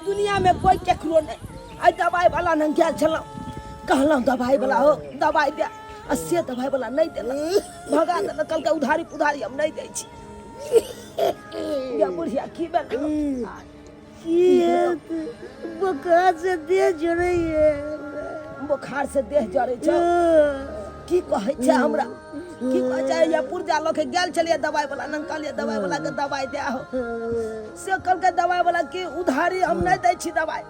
दुनिया में कोई केकरो नहीं आई दवाई वाला न गया छला कहला दवाई वाला हो दवाई दे असे दवाई वाला नहीं देला भगा देला कल के उधारी पुधारी हम नहीं दै छी या बुढ़िया की बेल बुखार से देह जड़े बुखार से देह जड़े छ की कहै छै हमरा की कहै छै या पुरजा ल के गेल छलिए दवाई वाला न कहलिए दवाई वाला के दवाई दे हो से कल के दवाई वाला की उधारी हम नहीं दै छी दवाई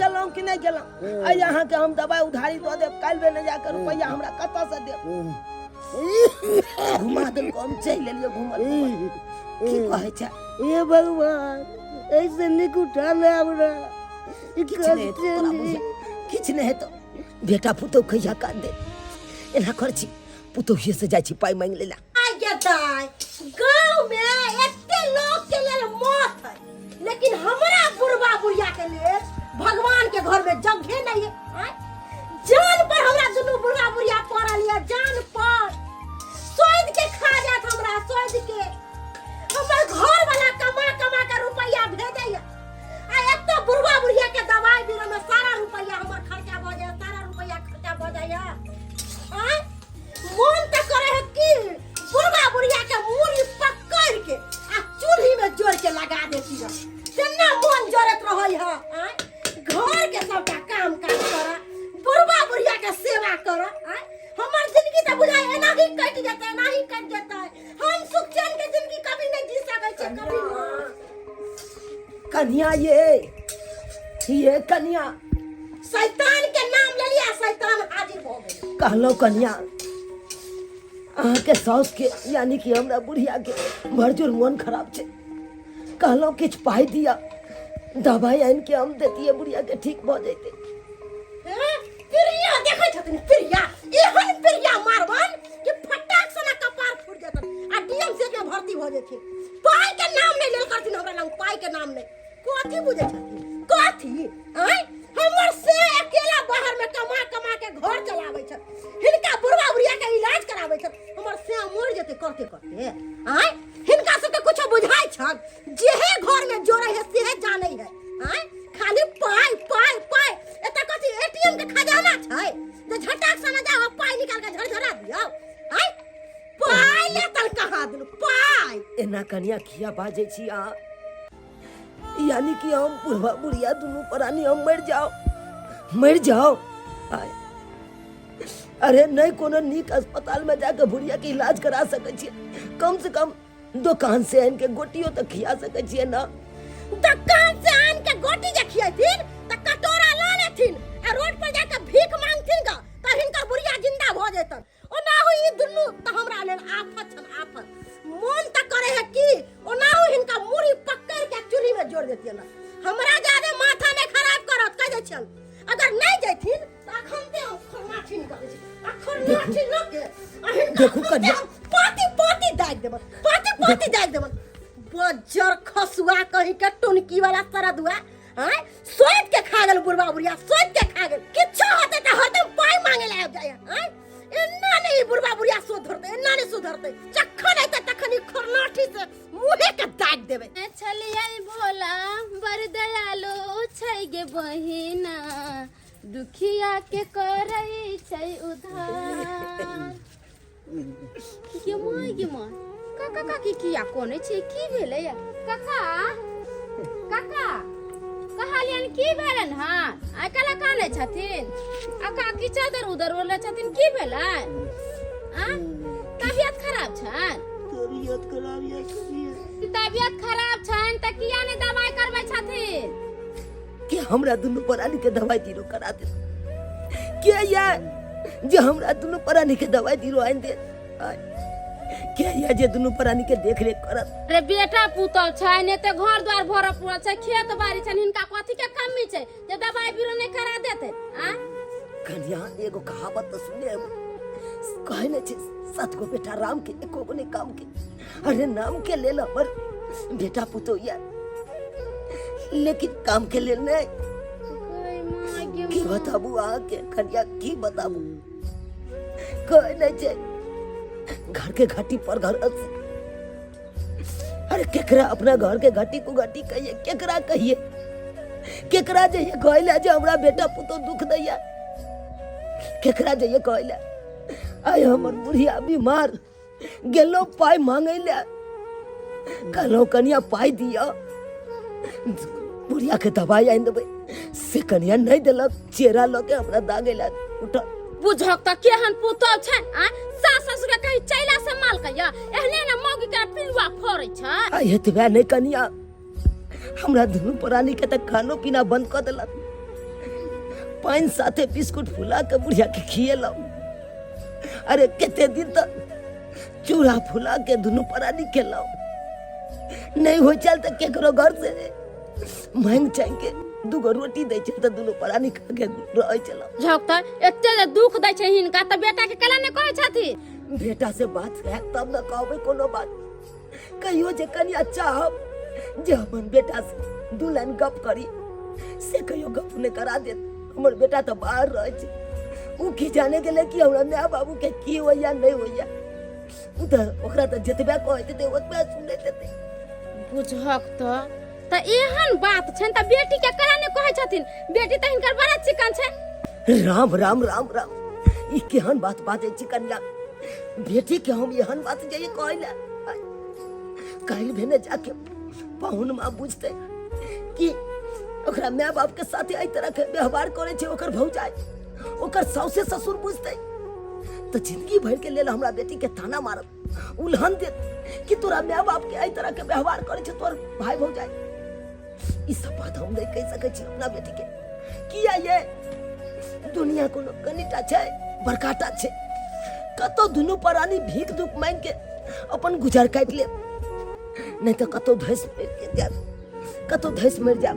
गेलौ कि नहीं गेलौ आ यहां के हम दवाई उधारी दो देब काल में न जाकर रुपया हमरा कत से देब घुमा देल को हम चल लेलिए घुमल की कहै छै ये भगवान ऐसे निक उठा ले हमरा किछ नहीं तो बेटा पुतो कहिया का दे एना कर छी पुतोहिए से जाय छी पाई मांग लेला आ गेताय गांव में एते लोग के लेल मौत है लेकिन हमरा बुढ़वा बुढ़िया के लिए भगवान के घर में जगह नहीं है जान पर हमरा दुनु बुढ़वा बुढ़िया पड़ल है जान पर सोइद के खा जात हमरा सोइद के हमर घर वाला कमा कमा के रुपया भेजै है आ एतो बुढ़वा बुढ़िया के दवाई बीरो में सारा रुपया हमर खर्चा भ जाय सारा रुपया खर्चा भ जाय है मन त करे है कि बुढ़वा बुढ़िया के मूड़ी पकड़ के आ चूल्ही में जोड़ के लगा देती है तेना मन जरत रहै है घर के सबटा काम काज कर बुढ़वा बुढ़िया के सेवा कर हमर जिंदगी त बुझाय एना ही कट जतै एना ही कट जतै हम सुख चैन के जिंदगी कभी नहीं जी सकै छै कभी नहीं कन्या ये कन्या शैतान के नाम ले लिया शैतान हाजिर हो गई कहलो कन्या अहाँ के साउस के यानी कि हमरा बुढ़िया के भरजोर मन खराब छे कहलो किछ पाई दिया दवाई आन के हम देतिए बुढ़िया के ठीक भ जैते प्रिया देखै छथिन प्रिया एहन प्रिया मारबन कि फटाक सना कपार फूट जेतन आ डीएमसी में भर्ती भ जेथिन पाई के नाम नहीं लेल करथिन हमरा लंग पाई के नाम नहीं कथि बुझै छथिन कथि हमर से अकेला बाहर में कमा कमा के घर चलाबै छ हिनका बुढ़वा बुढ़िया के इलाज कराबै छ हमर से मर जेते करते करते हिनका सबके कुछ बुझाय छ जेहे घर में जोड़े है सेहे जानै है खाली पाई पाई पाई एता कथि एटीएम के खजाना छै जे झटाक सना जाओ पाई निकाल के झरझरा दियो पाई लेतल कहाँ दिनु पाई एना कन्या खिया बाजे छी आ यानी कि हम बुढ़वा बुढ़िया दोनों प्राणी हम मर जाओ अरे नहीं कोनो नीक अस्पताल में जाकर बुढ़िया के इलाज करा सके छी कम से कम दुकान से आन के गोटियो तो खिया सके छी ना दुकान से आन के गोटी जे खियथिन त कटोरा ला लेथिन आ रोड पर जाकर भीख मांगथिन का त हिनकर बुढ़िया जिंदा भ जेतन ओनाहु ई दुन्नु त हमरा लेल आफत छन आफत मन त करे है कि ओनाहु हिनका मुड़ी पकड़ के चूल्ही में जोड़ देतियन हमरा ज्यादा माथा में खराब करत कह दे छन अगर नहीं जैथिन त अखन ते हम खरमाठी निकालै छी अखन लाठी ल के देखू कन्या पाती पाती दाग देबन पाती दाग देबन बजर खसुआ कहीं के टुनकी वाला सरद हुआ सोच के खा गेल बुढ़वा बुढ़िया सोच के खा गेल किछो होते त हरदम पाई मांगे ला जाय एन्ना नहीं बुढ़वा बुढ़िया सुधरते एन्ना नहीं सुधरते जखन आते तखन खरलाठी से मुहे के दाग देबे छलिया भोला बर दयालु छै गे बहिना दुखिया के करई छै उधार के मां काका काकी किया कोने छै की भेलै काका काका कहलियन की भेलन हां आ कला काने छथिन आ काकी चादर उधर वाला छथिन की भेलै तबियत खराब छन तबियत खराब छन त किया ने दवाई करबै छथिन कि हमरा दुनु प्राणी के दवाई दिरो करा दे के या जे हमरा दुनु प्राणी के दवाई दिरो आइन दे के या जे दुनु प्राणी के देख रेख करत रे बेटा पुतल छै ने ते घर द्वार भर पूरा छै खेत बाड़ी छै हिनका कथि के कमी छै जे दवाई बिरो नहीं करा देते कन्या एगो कहावत तो सुने कहे ने छै 7 गो बेटा राम के एको गो नहीं काम के अरे नाम के लेल हमर बेटा पुतो या लेकिन काम के लेल नहीं की बताबू आके कन्या की बताबू कोई नहीं छे घर के घाटी पर घर अरे केकरा अपना घर के घाटी को घाटी कहिए केकरा कहिए केकरा जे कहला जे हमरा बेटा पुतो दुख दैया केकरा जे कहला आय हमर बुढ़िया बीमार गेलो पाई मांगे ले कहलो कन्या पाई दिया बुढ़िया के दवाई आइन देबै से कन्या नहीं देलक चेहरा लके हमरा दागेला उठ बुझक त केहन पुतो छै आ सास ससुर के कहि चैला से माल कहिया एहने न मौगी के पिलुआ फोड़ै छै आ एतबे नहीं कन्या हमरा दुनू प्राणी के त खानो पीना बंद कर देलक पानी साथे बिस्कुट फुला के बुढ़िया के खिएलौ अरे केते दिन तक चूड़ा फुला के दुनू प्राणी खेलौ नहीं हो चल त केकरो घर से मांग चाह के दूगो रोटी दै छै त दुनू प्राणी खा के रहै छलौ झक त एते जे दुख दै छै हिनका त बेटा के कला ने कहै छथि बेटा से बात है तब न कहबै कोनो बात कहियो जे कन्या चाहब जे अपन बेटा से दू लाइन गप करी से कहियो गप ने करा दे हमर बेटा तो बाहर रहे छै उ की जाने गेले कि हमरा माय बाबू के की होइया नहीं होइया उ त ओकरा त जतबे कहते ते ओतबे सुनै देते बुझक त एहन बात छै त बेटी के कला ने कहै छथिन बेटी त हिनकर बड़ा चिकन छै राम राम राम राम ई केहन बात बाजै छी कन्या बेटी के हम एहन बात जे कहला काल्हि भेने जाके पाहुन माँ बुझते कि ओकरा माय बाप के साथे एहि तरह के व्यवहार करे छै ओकर भौजाई ओकर साउसे ससुर बुझते तो जिंदगी भर के लेल हमरा बेटी के ताना मारत उल्हन देत कि तोरा माय बाप के एहि तरह के व्यवहार करे छै तोर भाई भौजाई ई सब बात हम नहीं कह सकै छी अपना बेटी के किया ये दुनिया कोनो कनिटा छै बड़काटा छै कतो दुनू प्राणी भीख दुख मांग के अपन गुजर काट ले नहीं तो कतो धस मर के जा कतो धस मर जा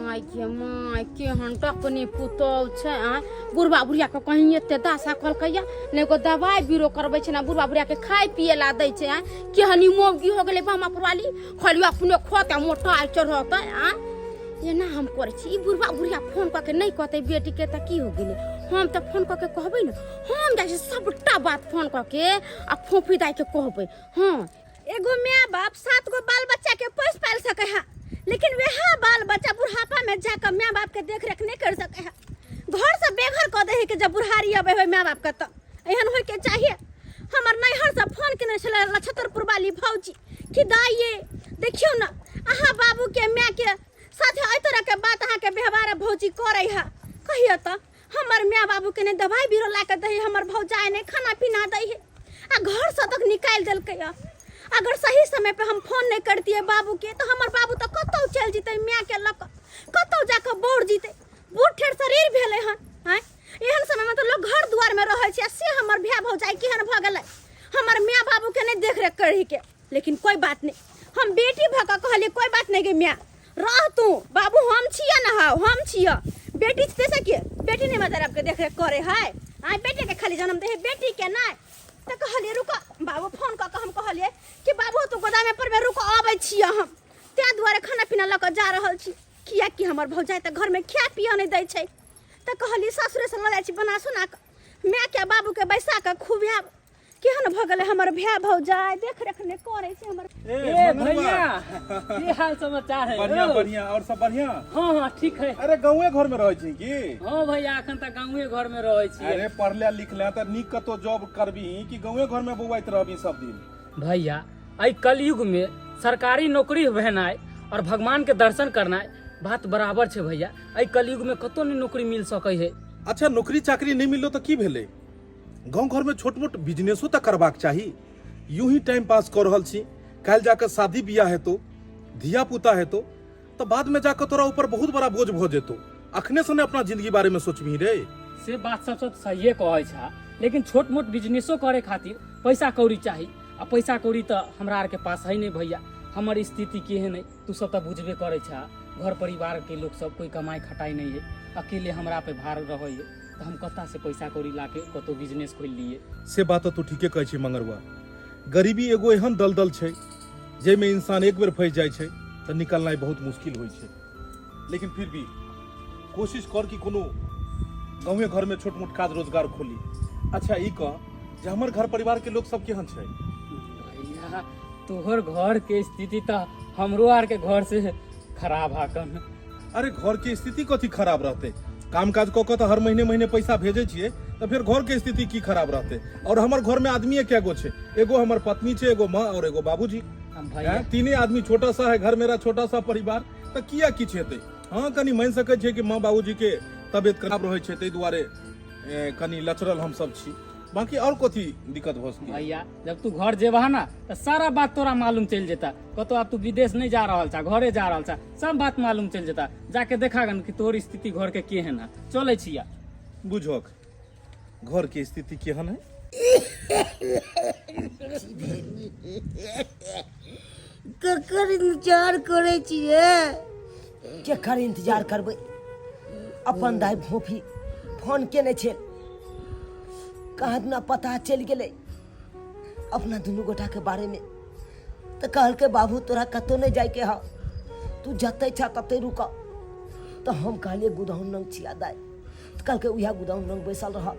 माय केहन टकनी पुतौल छै आ बुढ़बा बुढ़िया के कहीं एते दासा कहलकैया ने को दवाई बीरो करबै छै ना बुढ़बा बुढ़िया के खाय पिए ला दै छै आ केहनी मोगी हो गेलै बामा पुरवाली खली अपने खोते मोटा चढ़तै आ एना हम करे छी ई बुढ़बा बुढ़िया फोन क के नहीं कहतै बेटी के त की हो गेलै हम त फोन क के कहबै न हम जाइ छी सबटा बात फोन क के आ फोफी दाई के कहबै हां एगो माय बाप 7 गो बाल बच्चा के पोस पाल सके है लेकिन वह बाल बच्चा बुढ़ापा में जाकर माय बाप के देख रेख नहीं कर सके है घर से बेघर क दे है कि जब बुढ़ारी आबे है माय बाप के त एहन होय के चाहिए हमर नैहर से फोन केने छले नक्षत्रपुर वाली भौजी कि दाइये देखियो ना अहाँ बाबू के माय के साथे एहि तरह के बात अहाँ के व्यवहार भौजी करे है कहियो त हमर माय बाबू के ने दवाई बीरो ला के दे हमर भौजाई ने खाना पीना दे है आ घर से तक निकाल देलकै अगर सही समय पे हम फोन नहीं करतिए बाबू के तो हमर बाबू तो कतौ चल जीते माय के लक कतौ जाके बोर जीते बूढ़ ठेर शरीर भेले हन हैं एहन समय में तो लोग घर द्वार में रहे छै से हमर भैया भौजाई केहन भ गेलै हमर माय बाबू के नहीं देख रेख करही के लेकिन कोई बात नहीं हम बेटी भका कहलिए कोई बात नहीं गे माय रह तू बाबू हम छिया ना हम छिया बेटी से के बेटी नहीं मतलब के देख रेख करे है आ बेटे के खाली जन्म दे बेटी के नहीं त कहलिए रुक बाबू फोन क के हम कहलिए कि बाबू तू गोदामे पर में रुक आबै छी हम त्या दुआरे खाना पीना ल के जा रहल छी किया कि हमर भौजाई त घर में खा पिया नहीं दै छै त कहलिए सासुरे से ल जाय छी बना सुना के माय के बाबू के बैसा के खुबिया केहन भ गेलै हमर भैया भौजाई देख रेख ने करे छै हमर ए भैया की हाल समाचार है बढ़िया बढ़िया और सब बढ़िया हां हां ठीक है अरे गांवे घर में रहै छी की हां भैया अखन तक गांवे घर में रहै छी अरे पढ़ले लिखले त नीक कतो जॉब करबी कि गांवे घर में बौआइत रहबी सब दिन भैया आई कलयुग में सरकारी नौकरी भेनाय और भगवान के दर्शन करनाय बात बराबर छै भैया आई कलयुग में कतो नहीं नौकरी मिल सकै है अच्छा नौकरी चाकरी नहीं मिललो तो की भेले गांव घर में छोट मोट बिजनेसो तक करबाक चाही यूं ही टाइम पास कर रहल छी काल जाकर शादी बियाह हेतौ धिया पुता हेतौ तो बाद में जाकर तोरा ऊपर बहुत बड़ा बोझ भ जेतौ अखने से अपना जिंदगी बारे में सोचबी रे से बात सब सही कहै छा लेकिन छोट मोट बिजनेसो करे खातिर पैसा कौड़ी चाहिए आ पैसा कौड़ी तो हमरा आर के पास है नहीं भैया हमर स्थिति केहन है तू सब तो बुझबे करे छा घर परिवार के लोग सब कोई कमाई खटाई नहीं है अकेले हमरा पे भार रहे है तो हम कता से पैसा कौड़ी लाके कतो बिजनेस खोल लिए से बात तो ठीके कहै छी मंगरुआ गरीबी एगो एहन दलदल छै जे में इंसान एक बेर फंस जाय छै तो निकलनाइ बहुत मुश्किल होय छै लेकिन फिर भी कोशिश कर कि कोनो गाँवे घर में छोट मोट काज रोजगार खोली। अच्छा ई कह जे हमर घर परिवार के लोग सब केहन छै? भैया तोहर घर के स्थिति तो हमरो आर के घर से खराब हाकन। अरे घर के स्थिति कथी खराब रहते? काम काज कऽ तो हर महीने पैसा भेजे छिए तो फिर घर के स्थिति की खराब रहते? और हमर घर में आदमी क्या गो छै? एगो हमर पत्नी छै, एगो माँ और एगो बाबूजी। भैया तीने आदमी, छोटा सा है घर, मेरा छोटा सा परिवार, तो किया किछ हेतै? हाँ कनी मान सकै छै कि माँ बाबूजी के तबियत खराब रहै छै ताहि दुआरे कनी लचरल हम सब छी, बाकी और कथी दिक्कत भ सकै? भैया जब तू घर जेबह ना तो सारा बात तोरा मालूम चल जेता। कतो अब तू विदेश नहीं जा रहल छा, घरे जा रहल छा, सब बात मालूम चल जेता। जाके देखा गन कि तोर स्थिति घर के केहन है। चले छिया बुझक घर के स्थिति केहन है? ककर इंतजार करे छिए? केकर इंतजार करबै? अपन दाई भोफी फोन केने छै, कहाँ ना पता चल गेलै अपना दुनू गोटा के बारे में। तो कहल के बाबू तोरा कतो नहीं जाए के हा, तू जते छा तते रुक। तो हम कहलिए गुदाउन नंग छिया दाई, तो कहल के उहा गुदाउन नंग बैसल रह,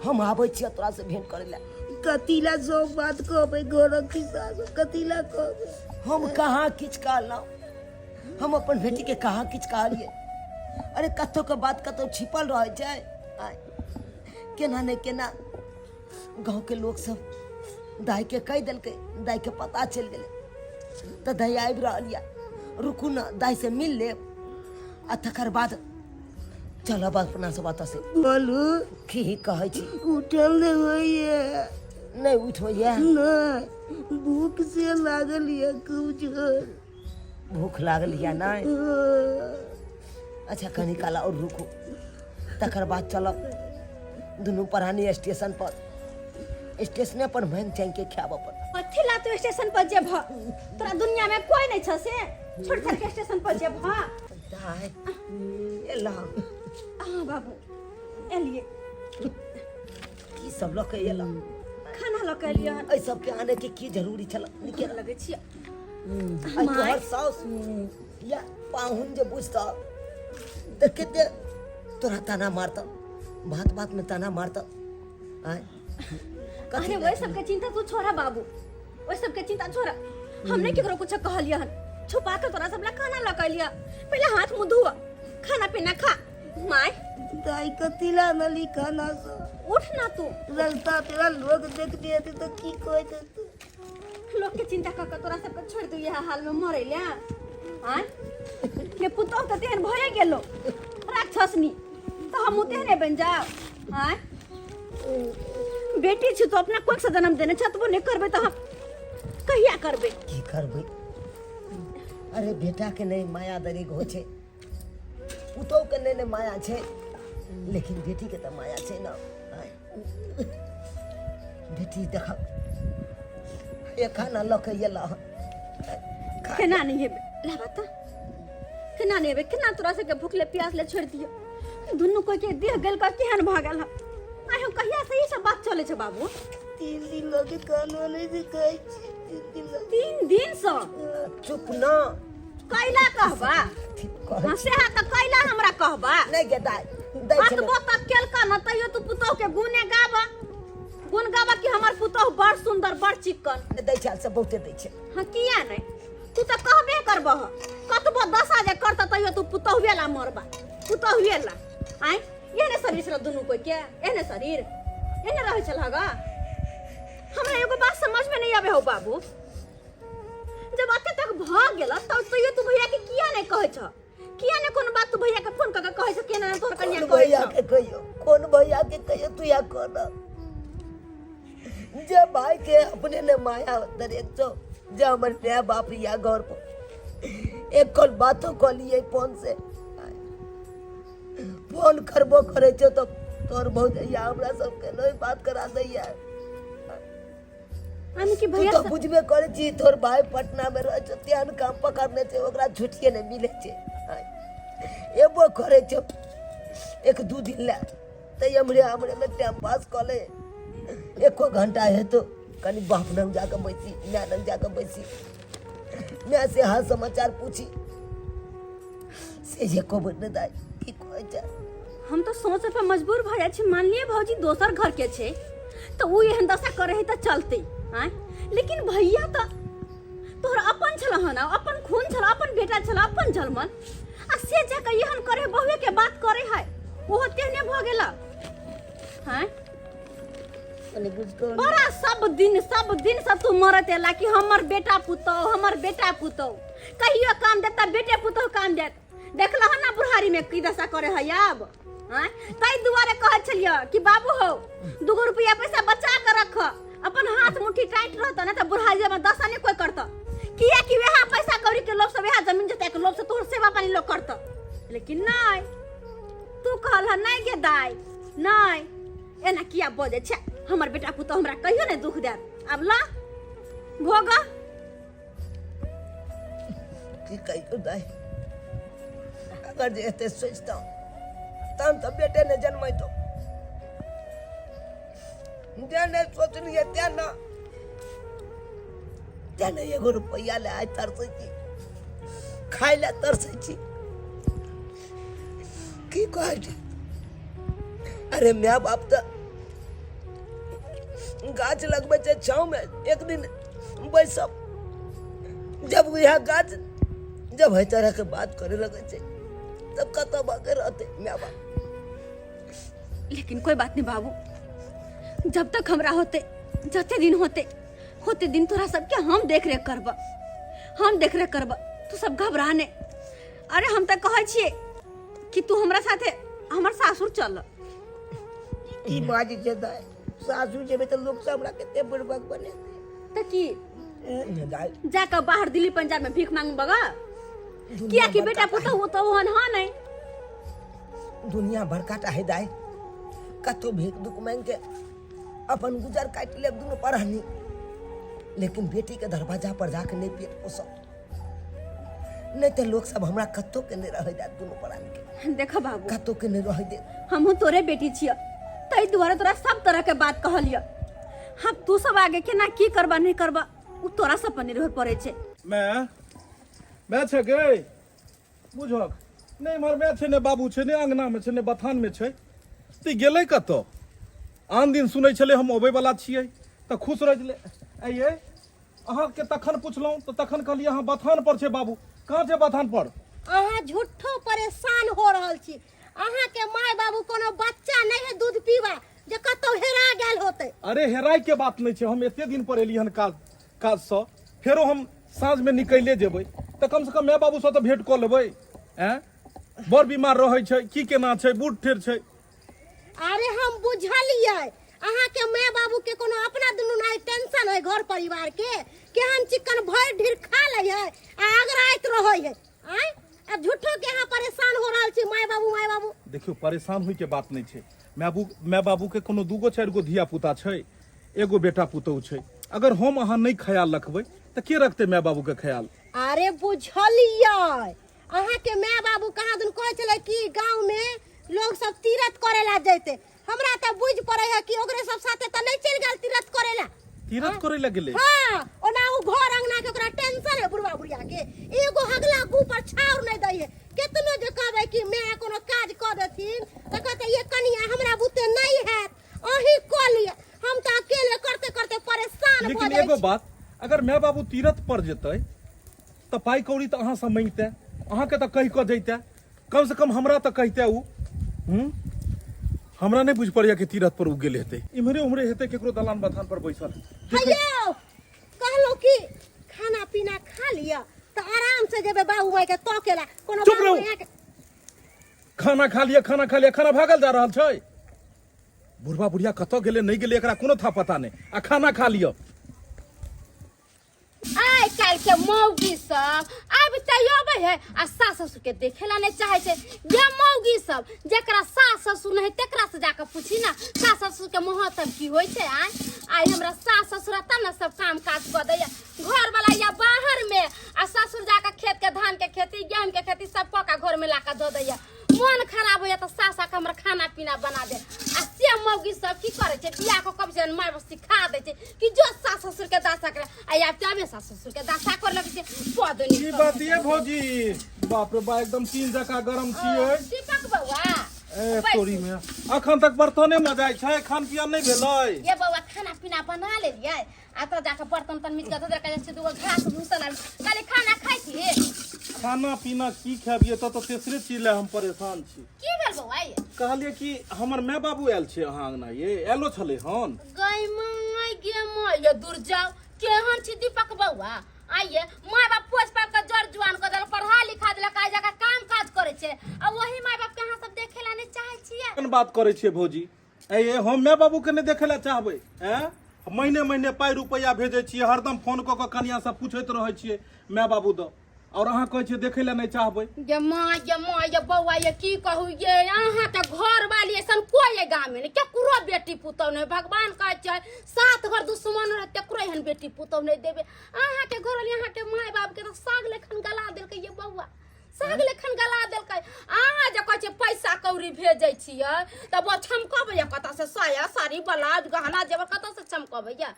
हम आबै छिया तोरा से भेंट करे ला। कतिला सब बात कहबै घर खिस्सा कतिला कहबै? हम कहाँ किछ कहलहुँ, हम अपन बेटी के कहाँ किछ कहलिए? अरे कतो के बात कतो छिपल रह छै। केना ने केना गाँव के लोग सब दाई के कह दिलकै, दाई के पता चल गेलै। तो दाई आबि रहल या, रुकू ना दाई से मिल ले आ तकर बाद चलब अपना सब ओतऽ से। बोलू की कहै छी? उठल नहीं होइए? नहीं उठबैया? नहीं, भूख से लागल ये खूब जोर। भूख लागल या? नहीं अच्छा कनी काला और रुकू, तकर बाद चलब दुनू प्राणी स्टेशन पर। स्टेशन पर मन चैन के खाब अपन। कथी ला तू स्टेशन पर जेब? तोरा दुनिया में कोई नहीं छ से छोड़ छाड़ के स्टेशन पर जेब? दाई एला हाँ बाबू एलिए। की सब लोग के एला? खाना लो के लिए ऐ सब के आने के की जरूरी छल? निकल लगे छिया। आई तोहर साउस या पाहुन जे बुझता तो कितने तोरा ताना मारता, बात बात में ताना मारता। अरे वही सब के चिंता तू छोड़ा बाबू, वही सब के चिंता छोड़ा। हमने केकरो कुछ कहलिया हन, छुपा के तोरा सब ला खाना ला कहलिया। पहले हाथ मुंह धुआ, खाना पीना खा। माय दाई कतिला नली खाना सो? उठ ना तू। रास्ता तेरा लोग देख दिए थे तो की कोई देते? लोग के चिंता कर तोरा सब के छोड़ दिया हाल में मरे लिया। हां के पुतो तो तेहन भए गेलो राक्षसनी, तो हम तेहने बन जाओ। हां बेटी छी तो अपना कोख से जन्म देने छतबो नहीं करबे तो हम कहिया करबे? की करबे? अरे बेटा के नहीं माया दरी हो छे, पुतो के नहीं माया छे, लेकिन बेटी के तो माया छे ना। बेटी देखा ये खाना लो के येला केना नहीं हेबे? ला बता केना नहीं हेबे? केना तोरा से के भूखले प्यास ले छोड़ दियो? दुनु को के देह गेल का केहन भागल ह? आइ हम कहिया से ई सब बात चले छे बाबू? 3 दिन लगे कानून नहीं दिखाई। 3 दिन से चुप ना कैला कहबा? हंसे हा त कैला हमरा कहबा? नहीं गे दाई दाई बात चलो बात केल का न तइयो तू पुतोह के गुने गाबा, गुन गाबा कि हमर पुतोह बड़ सुंदर बड़ चिक्कन। दाई चाल से बहुते दै छे। हां किया नहीं? तू तो कहबे करबह, कतबो दशा जे करता तइयो तू पुतोह वेला मरबा, पुतोह वेला। आइ एने शरीर से दुनु कोई के एने शरीर एने रहे चल हगा। हमरा एगो बात समझ में नहीं आवे हो बाबू, जब अते तक भाग गेला तब तो ये तू भैया के किया नहीं कहै छ? किया ने कोन बात तू भैया के फोन करके कहै छ केना तोर कन्या कहै भैया छ? के कहियो, कौन भैया के कहियो? तू या कोन जे भाई के अपने ने माया दरेक छो, जे हमर नया बाप या घर पर एक कल बातो क लिए फोन से। फोन करबो करे छो तो तोर बहुत या हमरा सब के नहीं बात करा दैया। हम कि तू भैया तो बुझबे करे छी तोर भाई पटना में रह छो, त्यान काम पकड़ने छे, ओकरा छुट्टिए नहीं मिले छे। एबो करे छो 1-2 दिन ला त हमरे में टाइम पास कर ले। 1 घंटा है तो कनी बाप नंग जाकर बैसी, मैं नंग जाकर बैसी, मैं से हाल समाचार पूछी से ये को बदने दाई की कोई कहै छै हम तो सोचे पे मजबूर भ जाय छी। मान लिए भौजी दोसर घर के छे तो वो एहन दशा करे है तो चलते हैं, लेकिन भैया तो तोहर अपन छल हन, अपन खून छल, अपन बेटा छल, अपन जलमन आ से जाके एहन करे बहुए के बात करे है ओहो तेहने भ गेला हैं। कनी बुझतो बड़ा सब दिन सब तू मरत एला कि हमर बेटा पुतौ कहियो काम देता बेटे पुतौ काम देत। देखला हो ना बुढ़ारी में की दशा करे है अब हैं। ताई दुआरे कहे छलिए कि बाबू हो 2 रुपया पैसा बचा के रख, अपन हाथ मुट्ठी टाइट रहता ना तो बुढ़ारी में दशा नहीं कोई करता। किया कि वह पैसा कौड़ी के लोभ से वह जमीन जता के लोभ से तोहर सेवा पानी लोग करता, लेकिन नहीं तू कहल नहीं गे दाई नहीं एना किया बोझे छे। हमर बेटा पुतो हमरा कहियो नहीं दुख देत। अब ला भोगा की कहियो दाई, अगर जे एते सोचता तहन तो बेटे ने जन्मैतो, जे ने सोचलिए तेने 1 रुपया ले आइ तरसै छी, खाइ ले तरसै छी। की कहै छी अरे माय बाप तो गाछ लगबै छै छाव में, एक दिन बैसब जब यह गाछ जब है तरह के बात करे लगे छै तब कतऽ बाके रहते माय बाप। लेकिन कोई बात नहीं बाबू, जब तक हमरा होते जते दिन होते दिन तोरा सबके हम देख रेख करब। तू सब घबरा ने। अरे हम तो कहै छिए कि तू हमरा साथे हमर सासुर चल। ई बाजी छै दाई, सासुर जेबे त लोग सब हमरा कते बुड़बक बने त की दाई जाकर बाहर दिल्ली पंजाब में भीख मांग बगा। किया कि बेटा पुतो वो तो हन हा नहीं। दुनिया बड़का है दाई, कतो भीख दुख मांग के अपन गुजर काट ले दुनो परानी, लेकिन बेटी के दरवाजा पर जाके नहीं पेट पोसब, नहीं तो लोग सब हमरा कतो के नहीं रह जात दुनो परानी के। देखो बाबू कतो के नहीं रह दे, हमहू तोरे बेटी छिया तई दुआरे तोरा सब तरह के बात कहलिया। हम तू सब आगे के ना की करबा नहीं करबा उ तोरा सब पर निर्भर पड़े छे। मैं छे गई बुझक नहीं मर मैं छे ने बाबू छे ने अंगना में छे ने बथान में छे ती गेलै कतो। आन दिन सुनै छले हम अबै वाला छियै त खुश रह गेलै। आइए अहाँ के तखन पुछलौं त तखन कहलिए अहाँ बथान पर छे बाबू। कहाँ छे बथान पर? अहाँ झूठो परेशान हो रहल छी। अहाँ के माय बाबू कोनो बच्चा नहीं है दूध पीवा जे कतो हेरा गेल होते। अरे हेराय के बात नहीं छे, हम एते दिन पर एलिहन काज स, फेरो हम साँझ में निकले जेबै त कम से कम माय बाबू स त भेंट क लेबै। हैं बड़ बीमार रहै छै, की केना छै, बूढ़ ठेर छै। अरे हम बुझलिए अहाँ के माय बाबू के कोनो अपना दुनू नहीं टेंशन है घर परिवार के केहन चिकन भर ढीर खा ले है आगराइत रहै है। आय अब झूठो के यहाँ परेशान हो रहल छी माय बाबू। देखियो परेशान होय के बात नहीं छे। माय बाबू के कोनो 2 4 गो धिया पुता छै, एगो बेटा पुतौ छै। अगर हम अहाँ नहीं ख्याल रखबै त के रखते माय बाबू के ख्याल? अरे बुझलिए अहाँ के माय बाबू कहाँ दिन कहै छले कि गांव में लोग सब तीरथ करे ला जैते। हमरा त बुझ पड़े है कि ओकरे सब साथे त नहीं चल गेल तीरथ करे ला। तीरथ करे ला गेलै? हां ओना उ घर अंगना के ओकरा टेंशन है बुढ़वा बुढ़िया के, एगो हगला गु पर छाउर नहीं दै है। केतनो जे कहबै कि मैं कोनो काज क देथिन त कहते ये कनिया हमरा बुते नहीं है अही क लिए। हम त अकेले करते करते परेशान भ लेकिन जाई। एगो बात, अगर माय बाबू तीरथ पर जेतै त पाई कौड़ी त अहाँ से मांगते, अहाँ के त कहि क जैते, कम से कम हमरा त कहते उ। हमरा नहीं बुझ पड़िया कि तीरथ पर उ गेल हेतै, इम्हरे उम्हरे हेतै केकरो दलान बथान पर बैसल। अयो कहलो कि खाना पीना खा लिया तो आराम से जेबे बाबू माई के तकेला कोनो चुप रहो। यहाँ के खाना खा लिया, खाना भागल जा रहल छै। बुढ़वा बुढ़िया कतौ गेले नहीं गेले एकरा कोनो था पता नहीं, आ खाना खा लिया। आइ काल के मौगी सब अब तैयार है आ सास ससुर के देखेला नहीं चाहे छे। जे मौगी सब जेकरा सास ससुर नहीं तेकरा से जाकर पूछी ना सास ससुर के महत्व की होय छे। आई हमरा सास ससुर तब ना सब काम काज क दैया घर वाला या बाहर में, आ ससुर जाकर खेत के धान के खेती गेहूं के खेती सब पका घर में लाकर दे दैया। मन खराब होया तो सास आके हमरा खाना पीना बना दे। आ से मौगी सब की करे छे बियाह को कब से माय सिखा दे छे कि जो सास ससुर के दासा करे। आई आप तबे सास ससुर के दासा कर लगे छे पदनी। की बात ये भौजी, बाप रे बा एकदम तीन जका गरम छियै। दीपक बउआ ए तोरी में अखन तक बर्तने मजाइ छै, खान पियन नहीं भेलै। ये बउआ खाना पीना बना लेलियै आ तो जाके बर्तन तन मिज के धो दे के से दूगो घास भूसा लाल खाली खाना खाइ छी। खाना पीना की खाबिए तो तेसरे चीज ले हम परेशान छी। की भेल बउआ ये कहलिए कि हमर माय बाबू आयल छै अहाँ अंगना, ये एलो छले हन। गई माय गे माय ये दूर जाओ केहन छी दीपक बउआ। आइए माय बाप पोस पाल के जड़ जुआन कर देल, पढ़ा लिखा देलक, आ जगह काम काज करे छे आ वही माय बाप के अहाँ सब देखे ला नहीं चाहे छियै। कोन बात करे छियै भौजी? ए हम माय बाबू के नहीं देखे ला चाहबै? हैं महीने महीने पाई रुपया भेजे छियै, हरदम फोन क के कनिया से पूछैत रहे छियै माय बाबू द, और अहाँ कहै छियै देखे ला नहीं चाहबै। ये माँ ये बउआ ये की कहू ये अहाँ के घर वाली ऐसन कोई ये गाँव में नहीं, केकरो बेटी पुतौ नहीं। भगवान कहै छै 7 घर दुश्मन रहे तेकरो एहन बेटी पुतौ नहीं देबे। अहाँ के घर वाली अहाँ के माय बाप के तो साग लेखन गला देलकै ये बउआ, साग लेखन गला देलकै। अहाँ जे कहै छै पैसा कौड़ी भेजै छियै तब वो छमकबै या कतऽ से साया साड़ी ब्लाउज गहना जेवर कतऽ से छमकबै या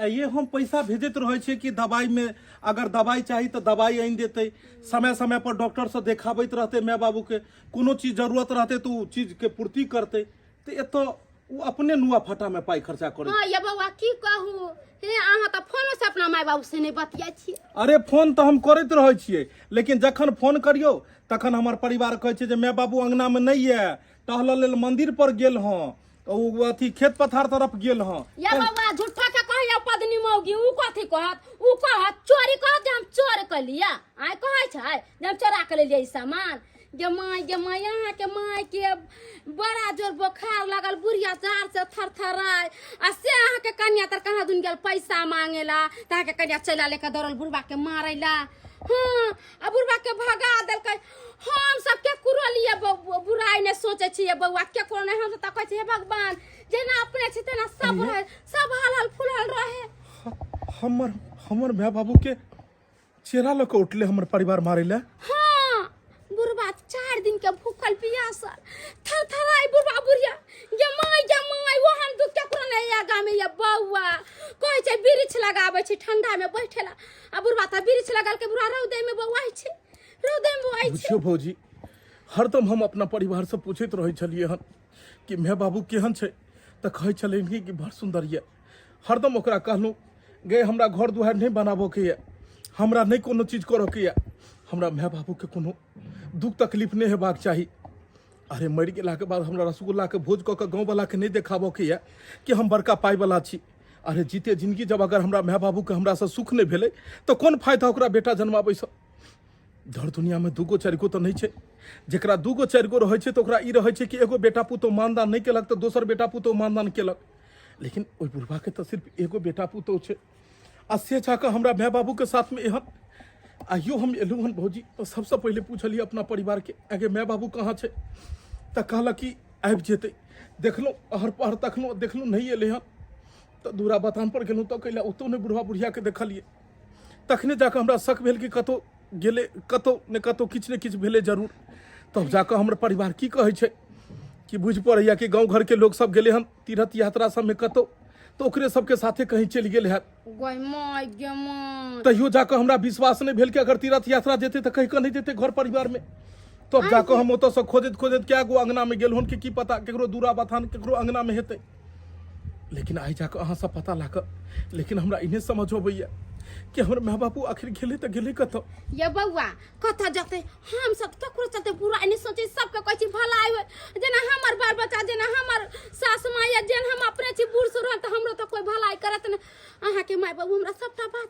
ये हम पैसा भेजत रहे छियै कि दवाई में अगर दवाई चाहिए तो दवाई आनि देते, समय समय पर डॉक्टर से देखाबैत रहते माय बाबू के, कोनो चीज जरूरत रहते तो उ चीज के पूर्ति करते। तो एतो उ अपने नुआ फटा में पाई खर्चा करे। हाँ ये बउआ की कहू हे अहाँ तो फोनो से अपना माय बाबू से नहीं बतियाइ छियै। अरे फोन तो हम करैत रहे छियै, लेकिन जखन फोन करियो तखन हमर परिवार कहै छै जे माय बाबू अंगना में नहीं है, टहल लेल मंदिर पर गेल हँ, अथी खेत पथार तरफ गेल हँ। या बउआ झूठा के कहिया पदनी मौगी उ कथी कहत? उ कहत चोरी कहत जे हम चोर कलिया। आइ कहै छै जे हम चोरा के लेलियै सामान। गे माय यहाँ के माय के बड़ा जोर बुखार लगल, बुढ़िया जार से थरथराय आ से अहाँ के कन्या तर कहाँ दुन गेल पैसा मांगेला, तहाँ के कन्या चला लेके दौड़ल बुढ़बा के मारेला। हाँ आ बुढ़बा के भगा देलकै। हम सब के कुरलिए बुराई ने सोचे छियै बउआ, के कोनो नहीं। हम त कहै छियै भगवान जेना अपने छी तेना सब रहे, सब हलहल फुलहल रहे। हमर माय बाबू के चेहरा लके उठले हमर परिवार मारे ले। हाँ बुढ़बा 4 दिन के भूखल पियासल थरथराई बुढ़बा बुढ़िया गे माय वहन दुख केकरो नहीं या गाँव में ये बउआ। कहै छै वृक्ष लगाबै छी ठंडा में बैठेला, आ बुढ़बा त वृक्ष लगाल के बुढ़ा रौदे में बउआइ छै, रौदे में बउआइ छै। बुझियो भौजी, हरदम हम अपना परिवार से पूछैत रहे छलिए हन कि माय बाबू केहन छै, त कहै छलै कि बड़ सुंदर ये। हरदम ओकरा कहलहुँ गे हमरा घर दुआर नहीं बनाबो के ये, हमरा नहीं कोनो चीज करो के ये, हमरा माय बाबू के कोनो दुख तकलीफ नहीं हेबाक चाही। अरे मरि गेला के बाद हमरा रसगुल्ला के भोज कऽ के गाँव वाला के नहीं देखाबो के ये कि हम बड़का पाई वाला छी। अरे जीते जिंदगी जब अगर हमरा माय बाबू के हमरा से सुख नहीं भेलै तो कोन फायदा ओकरा बेटा जन्माबै से। धर दुनिया में 2 4 तो नहीं छै, जेकरा 2 4 रहे छै तो ओकरा ई रहे छै कि एगो बेटा पुतौ मानदान नहीं केलक तो दोसर बेटा पुतौ मानदान केलक, लेकिन ओइ बुढ़बा के तो सिर्फ एगो बेटा पुतौ छै। आ से जाके हमरा माय बाबू के साथ में एहन आइयो हम एलहुँ हन भौजी, तो सबसे पहले पूछलिए अपना परिवार के आगे माय बाबू कहाँ छै, तो कहलक कि आबि जेतै। देखलहुँ अहर पहर तखनो देखलहुँ नहीं एलै हन, तो दूरा बथान पर गेलहुँ तो कैला ओतौ नहीं बुढ़बा बुढ़िया के देखलिए। तखने जाके हमरा शक भेल कि कतौ गेले, कतौ ने कतौ किछु ने किछु भेलै जरूर। तब जाके हमर परिवार की कहै छै कि बुझ पड़ैया कि गाँव घर के लोग सब गेले हन तीर्थ यात्रा सब में कतौ, तो ओकरे सबके साथे कहीं चलि गेल है। तैयो जाके हमरा विश्वास नहीं भेल कि अगर तीर्थ यात्रा जेते तो कहीं का नहीं देते घर परिवार में। तब जाके हम ओतऽ से खोजैत खोजैत क्या गो अंगना में गेल हन कि की पता केकरो दूरा बथान केकरो अंगना में हेतै। लेकिन आई जाके अहाँ सब पता लाक, लेकिन हमरा इन्हें समझ अबैया कि हमर माय बाबू आखिर गेले तो गेले कतौ। ये बउआ कतऽ जते हम सब केकरो चलते बुरा नहीं सोचे, सबके कहै छी भलाई होय। जेना हमर बाल बच्चा जेना हमर सास माँ या जेन हम अपने छी बूढ़ सूढ़ तो हमरो तो कोई भलाई करत न। अहाँ के माय बाबू हमरा सबटा बात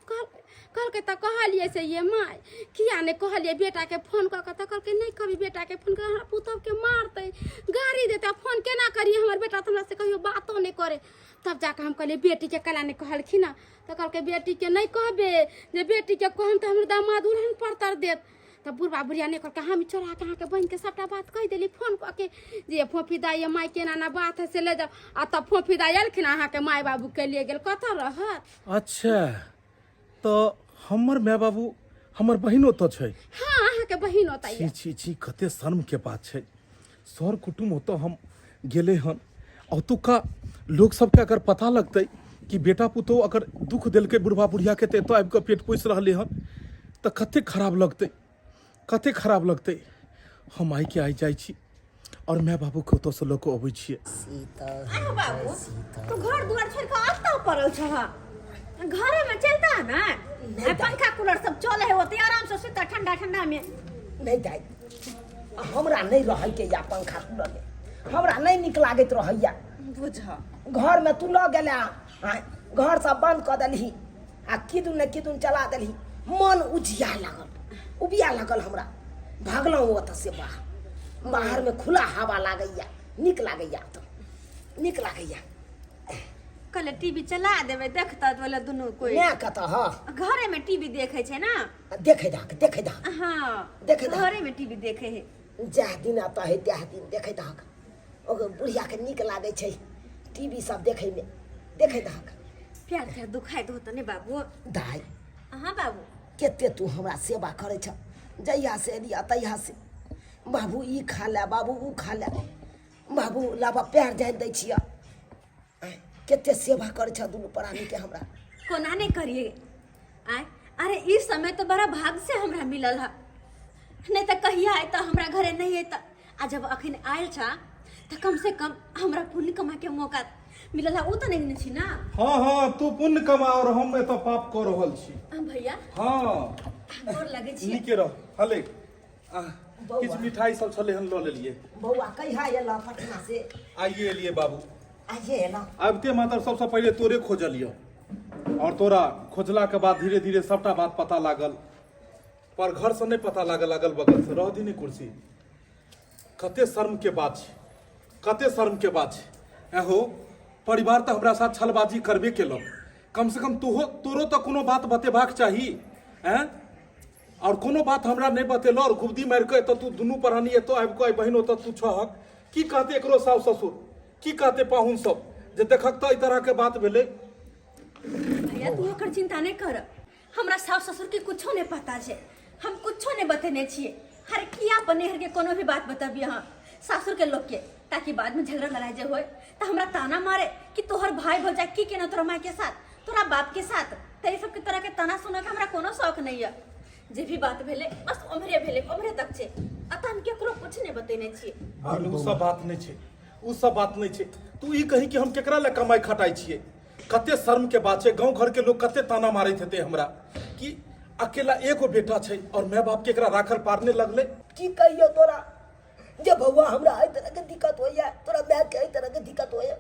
कहलकै तो कहलिए से ये माय किया नहीं कहलिए बेटा के फोन क के, तो कहलकै नहीं कभी बेटा के फोन कर हमरा पुतौ के मारतै गाड़ी देतै, फोन केना करिए हमर बेटा तो हमरा से कहियो बातो नहीं करे। तब जाके हम कहलिए बेटी के कला नहीं कहलखिन न, तो कहलकै बेटी के नहीं कहबे, जे बेटी के कहम तो हमर दामाद उल्हन पड़तर देत। तब बुढ़बा बुढ़िया नहीं कहलकै हम चोरा के अहाँ के बहन के सबटा बात कह देली फोन क के जे फोफी दाई माय के ना बात है से ले जाओ। आ तब फोफी दाई एलखिन अहाँ के माय बाबू के लिए गेल कतऽ रहत। अच्छा तो हमर माय बाबू हमर बहिनो तो छै। हाँ अहाँ के बहिन होता छी छी छी कते शर्म के बात छै। सर कुटुम ओतऽ हम गेले हन, ओतुका लोग सबके अगर पता लगतै कि बेटा पुतौ अगर दुख देलकै बुढ़बा बुढ़िया के तो आबि कऽ पेट पोसि रहले हन तो कते खराब लगतै, कते खराब लगतै। हम आई के आई जाइ छी और मैं बाबू के ओतऽ से लऽ कऽ अबै छियै। अरे बाबू तू घर दुआर छोड़ के आता पड़ल छ घरे में चलता है ना पंखा कूलर सब चले है ओते आराम से सुता ठंडा ठंडा में नहीं दाई हमरा नहीं रहे के या पंखा कूलर में हमरा नहीं निक लागत रहैया बुझ घर में तू ल गेला घर सब बंद कर देलही आ किदुन ने किदुन चला देलही मन उजिया लागल उबिया लागल हमरा भागलौं ओतऽ से बाहर में खुला हवा लागैया निक लागैया तो निक लागैया कल टीवी चला देवे देखता वाला दोनों कोई मैं कहता हां घरे में टीवी देखे छे ना देखे दा हां देखे दा घरे में टीवी देखे है जा दिन आता है त्या दिन देखे दा ओगे बुढ़िया के निक लागे छै टीवी सब देखे में देखे दा प्यार प्यार दुखाई दो तने बाबू दाई हां बाबू केते तू हमरा सेवा करे छ जइया से एलिया तइया से बाबू ई खा ले बाबू ऊ खा ले बाबू लाबा प्यार जान दै छिया केते सेवा करे छ दुनु प्राणी के हमरा कोना ने करिए आय अरे इस समय तो बड़ा भाग से हमरा मिलल है नहीं तो कहिया आए तो हमरा घरे नहीं है आ जब अखन आयल छा तो कम से कम हमरा पुण्य कमा के मौका मिलल है उ तो नहीं छी ना। हाँ तू पुण्य कमा और हम एतऽ पाप कऽ रहल छी। भैया हाँ गोर लगे छी नीके रह हले किछ मिठाई सब छले हन लऽ लेलिए। बौआ कहिया एला पटना से आइए एलिए बाबू आइए एला आबते मात्र सबसे पहले तोरे खोजलियो और तोरा खोजला के बाद धीरे धीरे सबटा बात पता लागल पर घर से नहीं पता लागल अगल बगल से रह दी नहीं कुर्सी कते शर्म के बात छै कते शर्म के बात छै एहो परिवार तो हमरा साथ छलबाजी करबे केलक कम से कम तोरो तो कोनो बात बतेबाक चाही हैं और कोनो बात हमरा नहीं बतेलो और गुब्दी मार के तो तू दुनू प्राणी एतो आबि के बहिन ओतऽ तू छहक की कहते एकरो सास ससुर की कहते पाहुन सब जे देखक तो ई तरह के बात भेले। भैया तू ओकर चिंता नहीं कर हमरा सास ससुर के कुछो नहीं पता छे हम कुछो नहीं बतेने छिए हर किया बनेहर के कोनो भी बात बताबिए हां सासुर के लोग के ताकि बाद में झगड़ा लड़ाई जे होए तो हमरा ताना मारे कि तोहर भाई भौजा की केना तोरा माई के साथ तोरा बाप के साथ ते सब के तरह के ताना सुने के हमरा कोनो शौक नहीं है जे भी बात भेले बस ओमरे भेले ओमरे तक छे अतः हम केकरो कुछ नहीं बतेने छिए। उ सब बात नहीं छे उ सब बात नहीं छे तू ई कही कि हम केकरा ले कमाई खटाई छिए कते शर्म के बात छे गांव घर के लोग कते ताना मारे थे हमरा कि अकेला एगो बेटा छे और माय बाप केकरा राखल पारने लगले की कहियो तोरा जब बउआ हमरा आई तरह के दिक्कत होइया तोरा बैग के आई तरह के दिक्कत होइया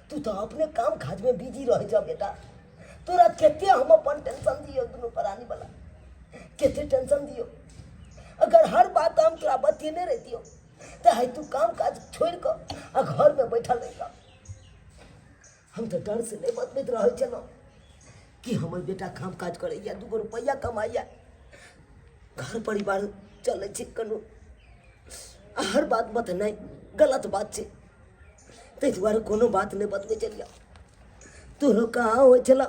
तू तो अपने काम काज में बिजी रह जा बेटा तोरा केते हम अपन टेंशन दियो दुनु प्राणी वाला केते टेंशन दियो अगर हर बात हम तोरा बतिने रहतियो तो है तू काम काज छोड़ के आ घर में बैठल रहिया हम तो डर से नहीं बतबैत रहे चलो कि हमर बेटा काम काज करैया 2 रुपया कमाइया घर परिवार चले छै कनो हर बात बतनाई गलत बात छै ते दुआरे कोनो बात नहीं बतबे चलिया तोरो कहाँ हो चला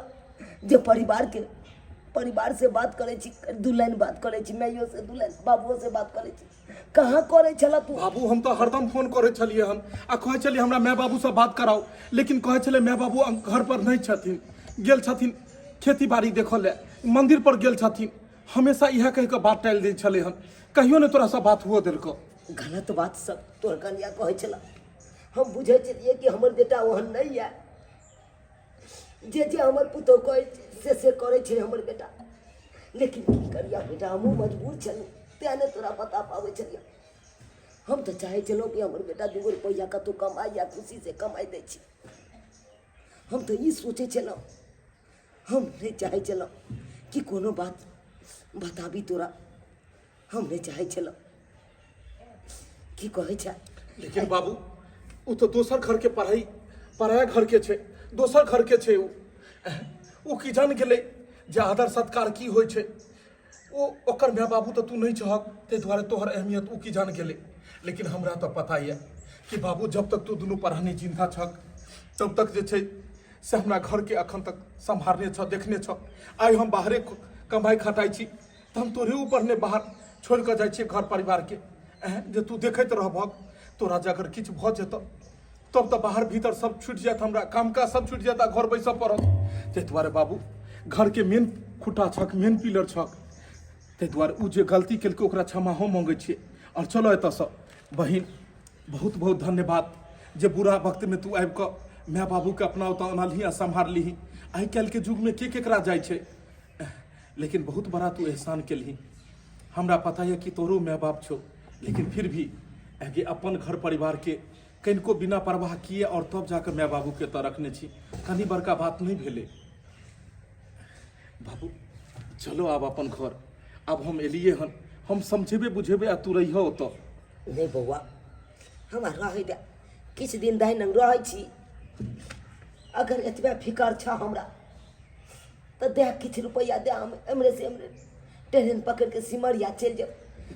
जे परिवार से बात करे छी 2 लाइन बात करे छी माइयो से 2 लाइन बाबुओ से बात करे छी कहाँ करे छला तू बाबू हम तो हरदम फोन करे छलिए हन आ कहे छलिए हमरा माय बाबू से बात कराओ लेकिन कहे छले माय बाबू घर पर नहीं छथिन गेल छथिन खेती बाड़ी देखो ले मंदिर पर गेल छथिन हमेशा यह कह के बात टाल दे छले हन कहियो ने तोरा से बात हुओ देल को गलत बात सब तोर कन्या कहे छला हम बुझे छलिए कि हमर बेटा ओहन नहीं है जे हमर पुतो कहे से करे छे हमर बेटा लेकिन की करिया बेटा हम मजबूर छलू तेने तोरा बता पावे छलिए हम तो चाहे चलो कि हमर बेटा 2 रुपया कतो कमाई या खुशी से कमाई दे छी हम तो ये सोचे चलो हम नहीं चाहे चलो कि कोनो बात बताबी तोरा हम नहीं चाहे चलो की कहे छा लेकिन बाबू उ तो दोसर घर के पढ़ाई घर के छे दोसर घर के छे उ की जान गेले जे आदर सत्कार की होय छे ओ ओकर माय बाबू तो तू नहीं चाहक ते द्वारे तोहर अहमियत उ की जान गेले लेकिन हमरा तो पता है कि बाबू जब तक तू दुनू पढ़ानी जिंदा छक तब तक जे छे से हमरा घर के अखन तक संभालने छ देखने छ आई हम बाहरे कमाई खटाई छी त हम तोरे ऊपर ने बाहर छोड़ के जाय छी घर परिवार के जे तू देखैत रहबक तोरा जे अगर किछु भ जेत तब तो बाहर भीतर सब छूट जात हमरा काम का सब छूट जाता घर बैस पड़त ते दुआरे बाबू घर के मेन खुटा छक मेन पिलर छक ते दुआरे उ जे गलती केलकै ओकरा क्षमा हम मांगे छिए और चलो एत से बहिन बहुत बहुत धन्यवाद जे बुरा वक्त में तू आबि कऽ माय बाबू के अपना ओतऽ अनलही आ सम्हारलीही। आइ काल्हि के युग में के केकरा जाइ छै, लेकिन बहुत बड़ा तू एहसान केलही। हमरा पता है कि तोरो माय बाप छो, लेकिन फिर भी आगे अपन घर परिवार के कनिको बिना परवाह किए और तब जाकर माय बाबू के तो रखने छी, कनी बड़का बात नहीं भेले। बाबू चलो आब अपन घर, अब हम एलिए हन, हम समझेबे बुझेबे आ तू रहिह ओतऽ। नहीं बौआ, हमरा रह दे, किछु दिन दाइ नंग रहै छी। अगर एतबे फिकर छ हमरा तो दे किछु रुपया दे, हम एमरे से एमरे ट्रेन पकड़ के सिमरिया चल जाओ।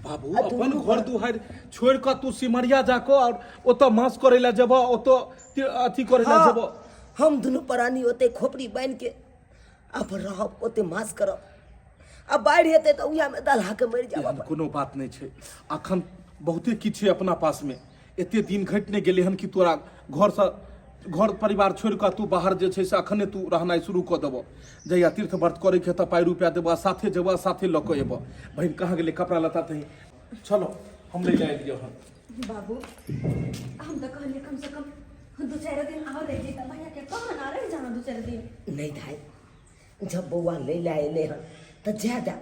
बाबू अपन घर दुहार छोड़ कर तू सिमरिया जाको और ओतऽ मास करे ला जब, ओतऽ अथी करे ला जब। हम दुनू प्राणी ओते खोपड़ी बांध के अब रहब, ओते मास करब। अब बाढ़ हेतै तो उहा में दलहा के मर जाब। कोनो बात नहीं छै, अखन बहुते किछु छै अपना पास में। एते दिन घटि नहीं गेले हन कि तोरा घर से घर परिवार छोड़ कर तू बाहर जे छै से अखने तू रहनाइ शुरू कऽ देबो। जहिया तीर्थ व्रत करे के तऽ पाइ रुपया देबो, साथे जेबो, साथे लऽ कऽ एबो। बहिन कहाँ गेले कपड़ा लत्ता तही, चलो हम ले जाए दियो हन। बाबू हम तो कहलिए कम से कम 2-4 दिन और रह जेता, भैया के कहाँ ना रह जाना 2-4 दिन। नहीं धाय, जब बौआ ले ला एले हन तो ज्यादा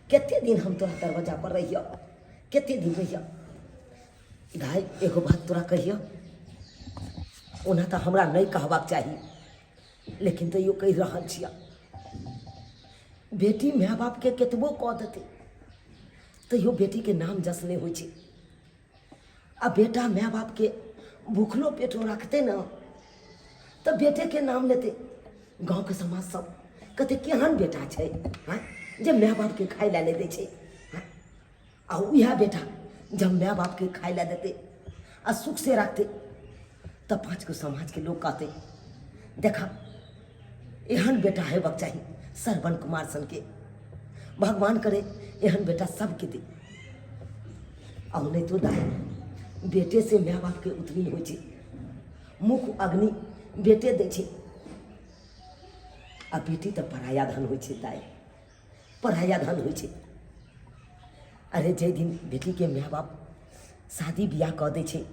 केते दिन हम तोरा दरवाजा पर रहियो, केते दिन रहियो। धाय एगो बात तोरा कहियो, ओना तो हमरा नहीं कहबाक चाहिए, लेकिन तैयो कहि रहल छियै। बेटी माय बाप के केतबो कह देते तैयो बेटी के नाम जस नहीं होइ छै। आ बेटा माय बाप के भूखलो पेटो रखते न तो बेटे के नाम लेते। गाँव के समाज सब कहते केहन बेटा छै, हाँ जे माय बाप के खाय ला नहीं दै छै। हाँ? आ उहा बेटा जब माय बाप के खाय ला देते आ सुख से रखते तब 5 गो समाज के लोग कहते देखा एहन बेटा हेबाक चाहिए श्रवण कुमार सन के। भगवान करे एहन बेटा सबके दे। और नहीं तो दाई बेटे से माय बाप के उत्पन्न होइ छै, मुख अग्नि बेटे दै छै। आ बेटी तो पराया धन होइ छै दाई, पराया धन होइ छै। अरे जे दिन बेटी के माय बाप शादी बियाह कऽ दै छै,